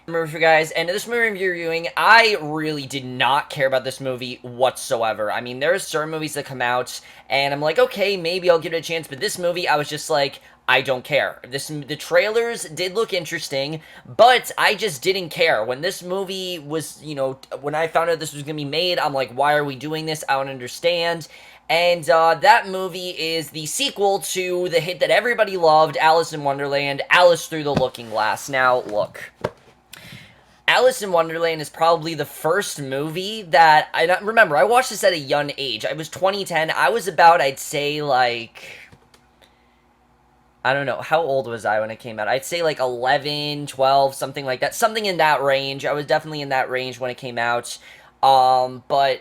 Movie guys, and this movie I'm reviewing, I really did not care about this movie whatsoever. I mean, there are certain movies that come out, and I'm like, okay, maybe I'll give it a chance, but this movie, I was just like, I don't care. The trailers did look interesting, but I just didn't care. When this movie was, when I found out this was gonna be made, I'm like, why are we doing this? I don't understand. And that movie is the sequel to the hit that everybody loved, Alice in Wonderland, Alice Through the Looking Glass. Now, look. Alice in Wonderland is probably the first movie that I remember. I watched this at a young age. It was 2010. I was about, I'd say, like, I don't know. How old was I when it came out? I'd say like 11, 12, something like that. Something in that range. I was definitely in that range when it came out. But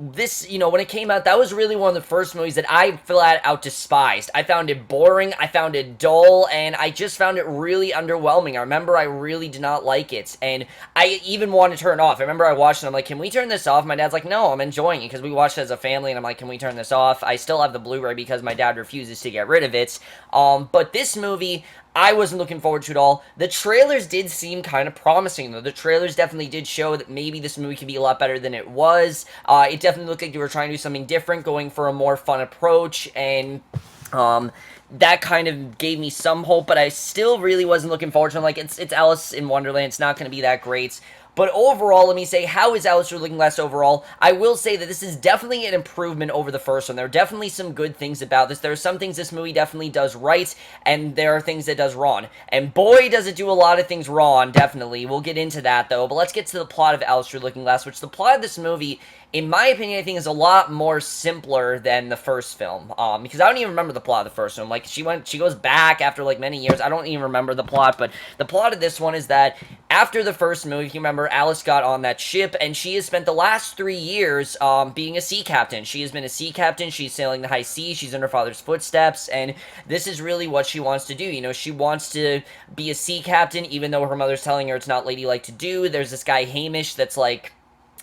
this, when it came out, that was really one of the first movies that I flat out despised. I found it boring, I found it dull, and I just found it really underwhelming. I remember I really did not like it, and I even wanted to turn it off. I remember I watched it, I'm like, can we turn this off? My dad's like, no, I'm enjoying it, because we watched it as a family, and I'm like, can we turn this off? I still have the Blu-ray because my dad refuses to get rid of it. But this movie, I wasn't looking forward to it at all. The trailers did seem kind of promising, though. The trailers definitely did show that maybe this movie could be a lot better than it was. It definitely looked like they were trying to do something different, going for a more fun approach, and that kind of gave me some hope, but I still really wasn't looking forward to it. I'm like, it's Alice in Wonderland. It's not going to be that great. But overall, let me say, how is Alice Looking Glass overall? I will say that this is definitely an improvement over the first one. There are definitely some good things about this. There are some things this movie definitely does right, and there are things it does wrong. And boy, does it do a lot of things wrong, definitely. We'll get into that, though. But let's get to the plot of Alice Looking Glass, which the plot of this movie, in my opinion, I think is a lot more simpler than the first film. Because I don't even remember the plot of the first film. Like, she goes back after, like, many years. I don't even remember the plot, but the plot of this one is that after the first movie, if you remember, Alice got on that ship, and she has spent the last 3 years being a sea captain. She has been a sea captain. She's sailing the high seas. She's in her father's footsteps, and this is really what she wants to do. She wants to be a sea captain, even though her mother's telling her it's not ladylike to do. There's this guy, Hamish, that's like,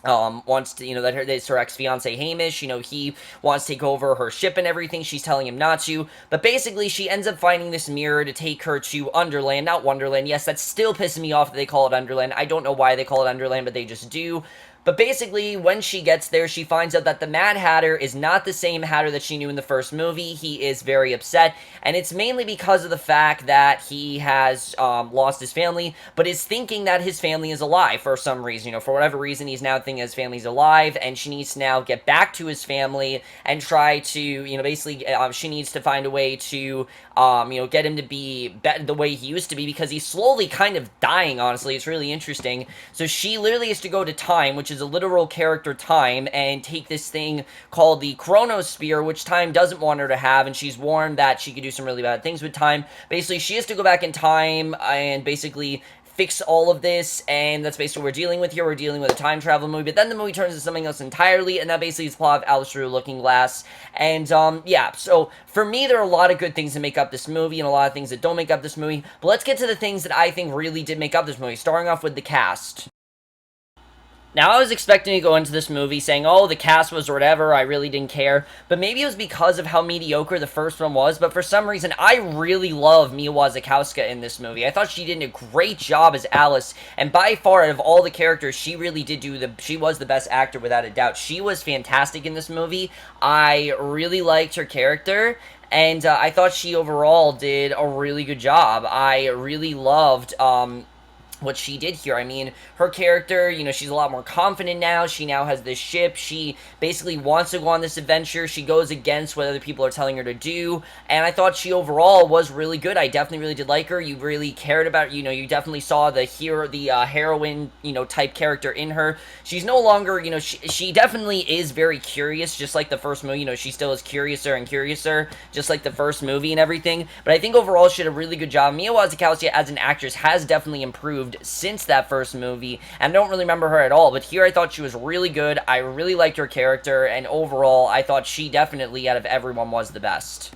wants to, that's her ex-fiance Hamish, he wants to take over her ship and everything, she's telling him not to, but basically she ends up finding this mirror to take her to Underland, not Wonderland. Yes, that's still pissing me off that they call it Underland. I don't know why they call it Underland, but they just do. But basically, when she gets there, she finds out that the Mad Hatter is not the same Hatter that she knew in the first movie. He is very upset, and it's mainly because of the fact that he has lost his family, but is thinking that his family is alive for some reason. For whatever reason, he's now thinking his family's alive, and she needs to now get back to his family and try to, basically, she needs to find a way to, get him to be the way he used to be, because he's slowly kind of dying, honestly. It's really interesting. So she literally has to go to time, which is a literal character Time, and take this thing called the Chronosphere, which Time doesn't want her to have, and she's warned that she could do some really bad things with Time. Basically, she has to go back in time and basically fix all of this, and that's basically what we're dealing with here. We're dealing with a time travel movie, but then the movie turns into something else entirely, and that basically is the plot of Alice Through the Looking Glass. And yeah, so for me, there are a lot of good things that make up this movie and a lot of things that don't make up this movie, but let's get to the things that I think really did make up this movie, starting off with the cast. Now, I was expecting to go into this movie saying, oh, the cast was whatever, I really didn't care, but maybe it was because of how mediocre the first one was, but for some reason, I really love Mia Wasikowska in this movie. I thought she did a great job as Alice, and by far, out of all the characters, she really did she was the best actor, without a doubt. She was fantastic in this movie. I really liked her character, and I thought she overall did a really good job. I really loved, what she did here. I mean, her character, she's a lot more confident now. She now has this ship. She basically wants to go on this adventure. She goes against what other people are telling her to do, and I thought she overall was really good. I definitely really did like her. You really cared about, you definitely saw the hero, the heroine, type character in her. She's no longer, she definitely is very curious, just like the first movie. She still is curiouser and curiouser, just like the first movie and everything, but I think overall she did a really good job. Mia Wasikowska as an actress has definitely improved since that first movie, and I don't really remember her at all, but here I thought she was really good. I really liked her character, and overall, I thought she definitely, out of everyone, was the best.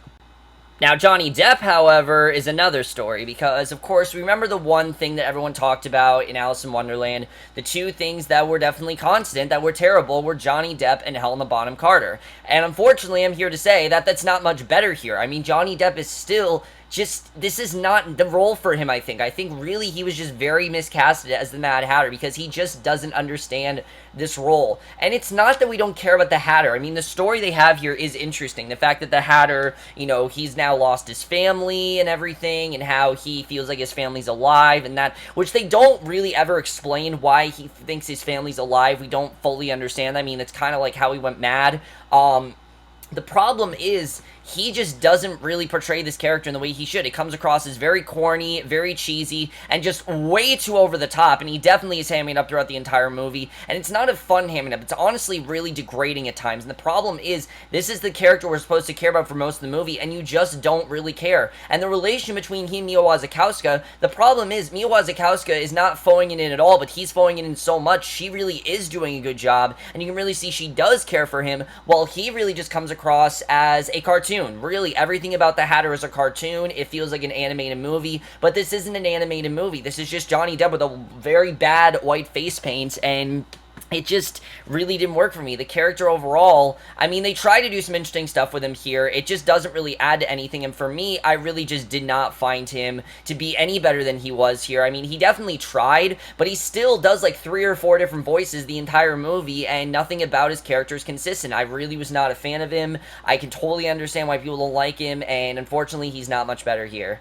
Now, Johnny Depp, however, is another story, because, of course, remember the one thing that everyone talked about in Alice in Wonderland? The two things that were definitely constant, that were terrible, were Johnny Depp and Helena Bonham Carter. And unfortunately, I'm here to say that that's not much better here. I mean, Johnny Depp is still just, this is not the role for him, I think. I think really he was just very miscasted as the Mad Hatter because he just doesn't understand this role. And it's not that we don't care about the Hatter. I mean, the story they have here is interesting. The fact that the Hatter, you know, he's now lost his family and everything, and how he feels like his family's alive, and that, which they don't really ever explain why he thinks his family's alive. We don't fully understand. I mean, it's kind of like how he went mad. The problem is, he just doesn't really portray this character in the way he should. It comes across as very corny, very cheesy, and just way too over the top, and he definitely is hamming it up throughout the entire movie, and it's not a fun hamming up. It's honestly really degrading at times, and the problem is, this is the character we're supposed to care about for most of the movie, and you just don't really care. And the relation between he and Mia Wasikowska, the problem is, Mia Wasikowska is not phoning it in at all, but he's phoning it in so much. She really is doing a good job, and you can really see she does care for him, while he really just comes across as a cartoon. Really, everything about the Hatter is a cartoon. It feels like an animated movie, but this isn't an animated movie. This is just Johnny Depp with a very bad white face paint, and it just really didn't work for me. The character overall, I mean, they try to do some interesting stuff with him here. It just doesn't really add to anything, and for me, I really just did not find him to be any better than he was here. I mean, he definitely tried, but he still does like 3 or 4 different voices the entire movie, and nothing about his character is consistent. I really was not a fan of him. I can totally understand why people don't like him, and unfortunately, he's not much better here.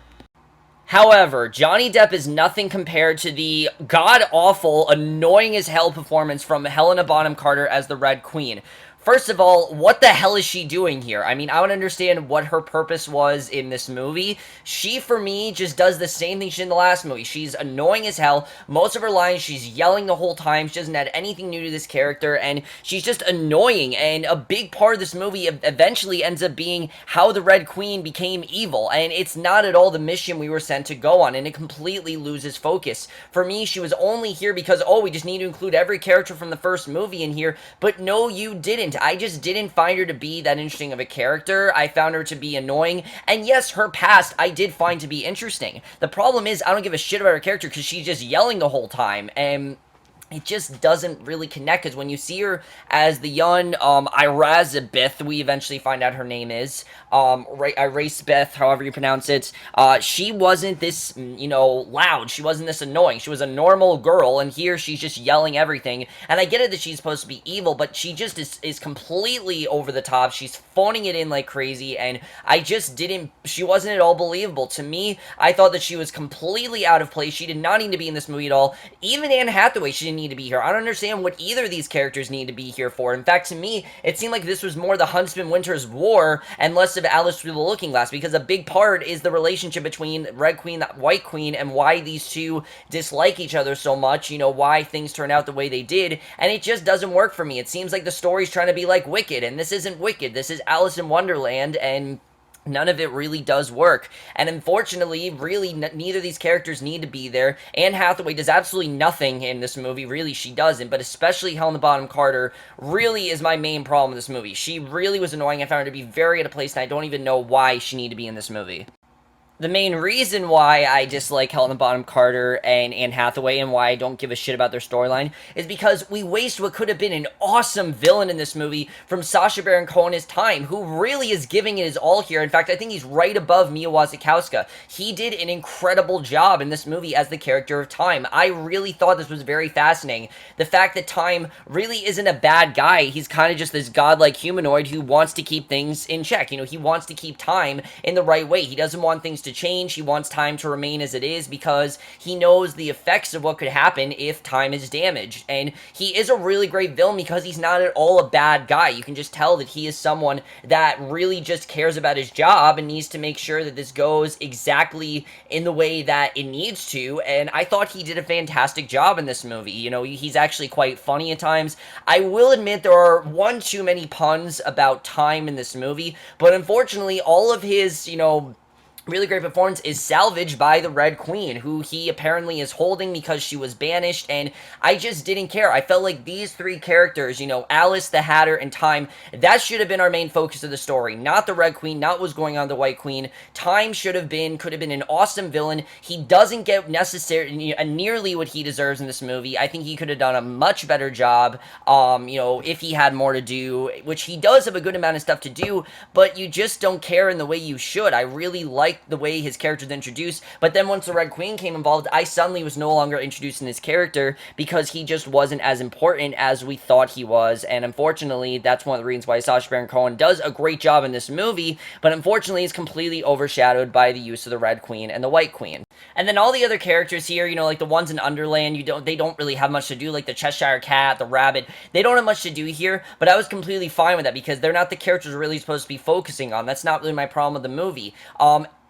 However, Johnny Depp is nothing compared to the god-awful, annoying-as-hell performance from Helena Bonham Carter as the Red Queen. First of all, what the hell is she doing here? I mean, I don't understand what her purpose was in this movie. She, for me, just does the same thing she did in the last movie. She's annoying as hell. Most of her lines, she's yelling the whole time. She doesn't add anything new to this character, and she's just annoying. And a big part of this movie eventually ends up being how the Red Queen became evil, and it's not at all the mission we were sent to go on, and it completely loses focus. For me, she was only here because, oh, we just need to include every character from the first movie in here, but no, you didn't. I just didn't find her to be that interesting of a character. I found her to be annoying, and yes, her past I did find to be interesting. The problem is, I don't give a shit about her character because she's just yelling the whole time, and it just doesn't really connect, because when you see her as the young Irazabeth, we eventually find out her name is, Irazabeth, however you pronounce it, she wasn't this, you know, loud. She wasn't this annoying. She was a normal girl, and here she's just yelling everything. And I get it that she's supposed to be evil, but she just is completely over the top. She's phoning it in like crazy, and she wasn't at all believable. To me, I thought that she was completely out of place. She did not need to be in this movie at all. Even Anne Hathaway, she didn't need to be here. I don't understand what either of these characters need to be here for. In fact, to me, it seemed like this was more the Huntsman Winter's War and less of Alice Through the Looking Glass, because a big part is the relationship between Red Queen, the White Queen, and why these two dislike each other so much, you know, why things turn out the way they did, and it just doesn't work for me. It seems like the story's trying to be like Wicked, and this isn't Wicked. This is Alice in Wonderland, and none of it really does work. And unfortunately, really, neither of these characters need to be there. Anne Hathaway does absolutely nothing in this movie. Really, she doesn't. But especially Helena Bonham Carter really is my main problem with this movie. She really was annoying. I found her to be very out of place, and I don't even know why she needed to be in this movie. The main reason why I dislike Helena Bonham Carter and Anne Hathaway, and why I don't give a shit about their storyline, is because we waste what could have been an awesome villain in this movie from Sacha Baron Cohen's time, who really is giving it his all here. In fact, I think he's right above Mia Wasikowska. He did an incredible job in this movie as the character of Time. I really thought this was very fascinating. The fact that Time really isn't a bad guy. He's kind of just this godlike humanoid who wants to keep things in check. You know, he wants to keep Time in the right way. He doesn't want things to change. He wants time to remain as it is because he knows the effects of what could happen if time is damaged. And he is a really great villain because he's not at all a bad guy. You can just tell that he is someone that really just cares about his job and needs to make sure that this goes exactly in the way that it needs to. And I thought he did a fantastic job in this movie. You know, he's actually quite funny at times. I will admit there are one too many puns about time in this movie, but unfortunately all of his, you know, really great performance is salvaged by the Red Queen, who he apparently is holding because she was banished, and I just didn't care. I felt like these three characters, you know, Alice, the Hatter, and Time, that should have been our main focus of the story, not the Red Queen, not what's going on with the White Queen. Time could have been an awesome villain. He doesn't get nearly what he deserves in this movie. I think he could have done a much better job, you know, if he had more to do, which he does have a good amount of stuff to do, but you just don't care in the way you should. I really like liked the way his character was introduced, but then once the Red Queen came involved, I suddenly was no longer introduced in his character because he just wasn't as important as we thought he was, and unfortunately, that's one of the reasons why Sacha Baron Cohen does a great job in this movie, but unfortunately is completely overshadowed by the use of the Red Queen and the White Queen. And then all the other characters here, like the ones in Underland, they don't really have much to do, like the Cheshire Cat, the Rabbit, they don't have much to do here, but I was completely fine with that because they're not the characters we're really supposed to be focusing on. That's not really my problem with the movie.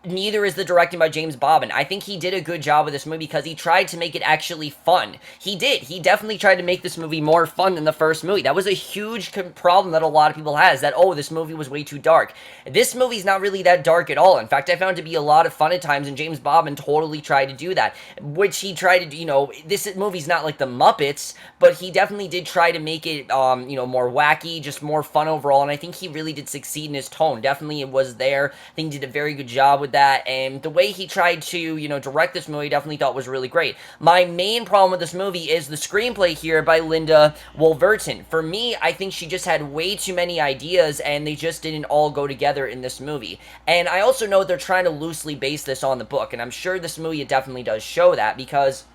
Neither is the directing by James Bobin. I think he did a good job with this movie because he tried to make it actually fun. He did. He definitely tried to make this movie more fun than the first movie. That was a huge problem that a lot of people has, that, oh, this movie was way too dark. This movie's not really that dark at all. In fact, I found it to be a lot of fun at times, and James Bobin totally tried to do that, which he tried to do, this movie's not like the Muppets, but he definitely did try to make it, more wacky, just more fun overall, and I think he really did succeed in his tone. Definitely it was there. I think he did a very good job with that, and the way he tried to, direct this movie, I definitely thought was really great. My main problem with this movie is the screenplay here by Linda Wolverton. For me, I think she just had way too many ideas, and they just didn't all go together in this movie. And I also know they're trying to loosely base this on the book, and I'm sure this movie definitely does show that, because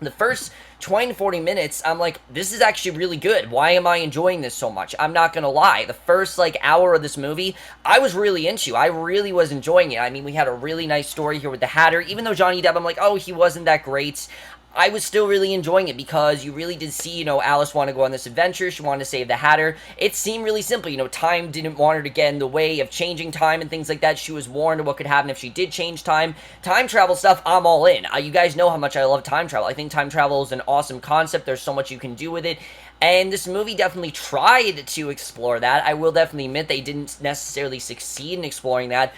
the first 20 to 40 minutes, I'm like, this is actually really good. Why am I enjoying this so much? I'm not gonna lie. The first, hour of this movie, I was really into. I really was enjoying it. I mean, we had a really nice story here with the Hatter. Even though Johnny Depp, I'm like, oh, he wasn't that great, I was still really enjoying it because you really did see, Alice want to go on this adventure. She wanted to save the Hatter. It seemed really simple. Time didn't want her to get in the way of changing time and things like that. She was warned of what could happen if she did change time. Time travel stuff, I'm all in. You guys know how much I love time travel. I think time travel is an awesome concept. There's so much you can do with it. And this movie definitely tried to explore that. I will definitely admit they didn't necessarily succeed in exploring that.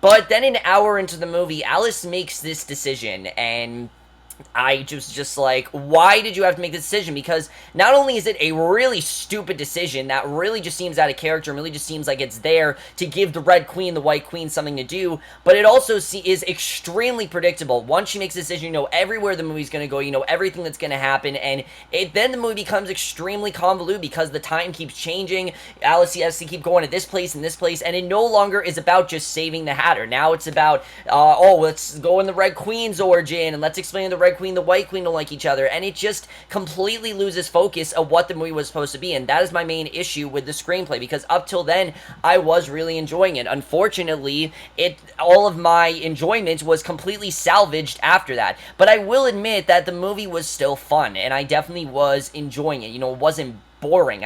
But then an hour into the movie, Alice makes this decision, and I just like, why did you have to make this decision? Because not only is it a really stupid decision that really just seems out of character and really just seems like it's there to give the Red Queen, the White Queen something to do, but it also is extremely predictable. Once she makes a decision, you know everywhere the movie's going to go, you know everything that's going to happen, and then the movie becomes extremely convoluted because the time keeps changing. Alice has to keep going to this place and this place, and it no longer is about just saving the Hatter. Now it's about, let's go in the Red Queen's origin, and let's explain the Red Queen, the White Queen don't like each other, and it just completely loses focus of what the movie was supposed to be, and that is my main issue with the screenplay, because up till then, I was really enjoying it. Unfortunately, all of my enjoyment was completely salvaged after that, but I will admit that the movie was still fun, and I definitely was enjoying it. You know, it wasn't boring.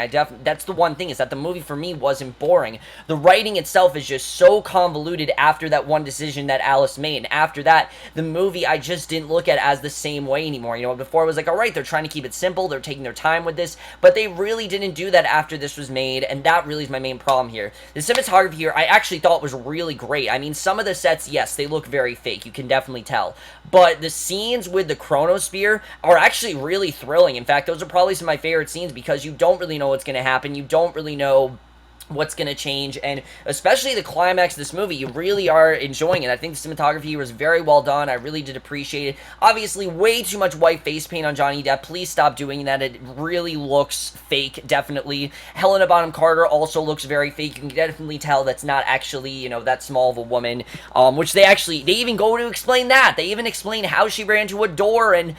That's the one thing, is that the movie for me wasn't boring. The writing itself is just so convoluted after that one decision that Alice made, and after that, the movie I just didn't look at as the same way anymore. You know, before I was like, alright, they're trying to keep it simple, they're taking their time with this, but they really didn't do that after this was made, and that really is my main problem here. The cinematography here, I actually thought was really great. I mean, some of the sets, yes, they look very fake, you can definitely tell, but the scenes with the chronosphere are actually really thrilling. In fact, those are probably some of my favorite scenes, because you don't really know what's going to happen, you don't really know what's going to change, and especially the climax of this movie, you really are enjoying it. I think the cinematography was very well done. I really did appreciate it. Obviously, way too much white face paint on Johnny Depp. Please stop doing that. It really looks fake, definitely. Helena Bonham Carter also looks very fake. You can definitely tell that's not actually, you know, that small of a woman, which they even go to explain that. They even explain how she ran to a door, and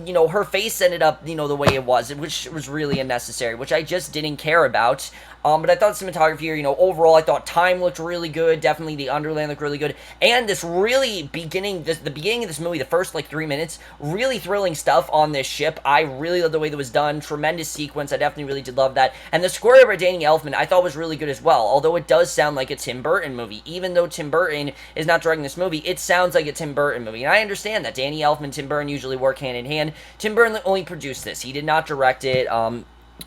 you know, her face ended up, you know, the way it was, which was really unnecessary, which I just didn't care about. But I thought cinematography here, you know, overall, I thought time looked really good. Definitely the Underland looked really good. And this really the beginning of this movie, the first, 3 minutes, really thrilling stuff on this ship. I really loved the way that was done. Tremendous sequence. I definitely really did love that. And the score by Danny Elfman, I thought was really good as well. Although it does sound like a Tim Burton movie. Even though Tim Burton is not directing this movie, it sounds like a Tim Burton movie. And I understand that. Danny Elfman and Tim Burton usually work hand in hand. Tim Burton only produced this. He did not direct it.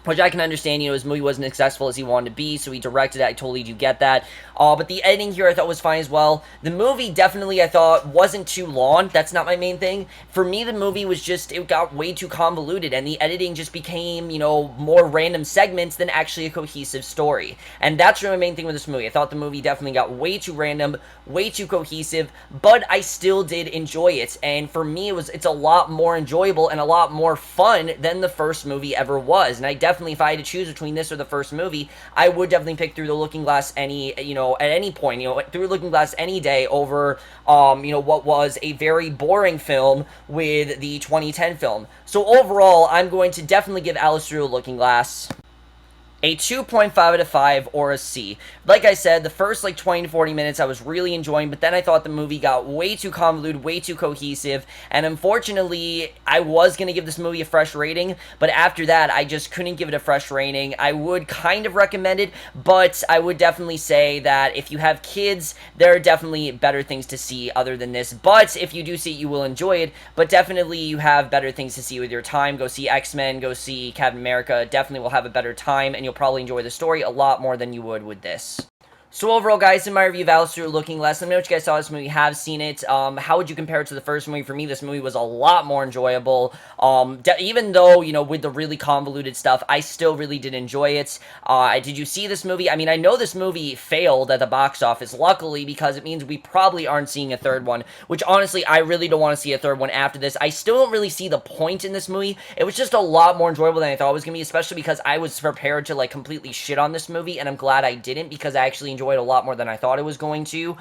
Which I can understand, you know, his movie wasn't as successful as he wanted to be, so he directed it. I totally do get that. But the editing here I thought was fine as well. The movie definitely, I thought, wasn't too long. That's not my main thing. For me, the movie was just, it got way too convoluted, and the editing just became, you know, more random segments than actually a cohesive story. And that's really my main thing with this movie. I thought the movie definitely got way too random, way too cohesive, but I still did enjoy it. And for me, it's a lot more enjoyable and a lot more fun than the first movie ever was. And I definitely, if I had to choose between this or the first movie, I would definitely pick Through the Looking Glass at any point, Through the Looking Glass any day over, what was a very boring film with the 2010 film. So overall, I'm going to definitely give Alice Through the Looking Glass a 2.5 out of 5 or a C. Like I said, the first 20 to 40 minutes I was really enjoying, but then I thought the movie got way too convoluted, way too cohesive, and unfortunately, I was going to give this movie a fresh rating, but after that, I just couldn't give it a fresh rating. I would kind of recommend it, but I would definitely say that if you have kids, there are definitely better things to see other than this, but if you do see it, you will enjoy it, but definitely you have better things to see with your time. Go see X-Men, go see Captain America, definitely will have a better time, and you'll probably enjoy the story a lot more than you would with this. So overall, guys, in my review of Alice Through the Looking Glass, let me know what you guys saw of this movie, have seen it. How would you compare it to the first movie? For me, this movie was a lot more enjoyable. Even though, with the really convoluted stuff, I still really did enjoy it. Did you see this movie? I mean, I know this movie failed at the box office, luckily, because it means we probably aren't seeing a third one, which honestly, I really don't want to see a third one after this. I still don't really see the point in this movie. It was just a lot more enjoyable than I thought it was going to be, especially because I was prepared to, completely shit on this movie, and I'm glad I didn't, because I actually enjoyed it a lot more than I thought it was going to.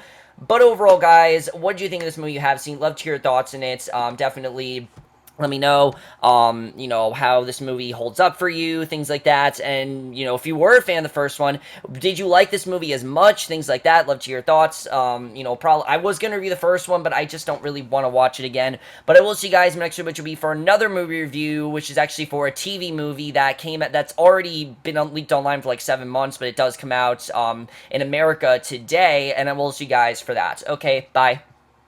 But overall, guys, what do you think of this movie you have seen? Love to hear your thoughts in it. Definitely let me know, how this movie holds up for you, things like that, and, if you were a fan of the first one, did you like this movie as much, things like that, love to hear your thoughts. Probably, I was going to review the first one, but I just don't really want to watch it again, but I will see you guys in the next video, which will be for another movie review, which is actually for a TV movie that's already been leaked online for 7 months, but it does come out, in America today, and I will see you guys for that. Okay, bye.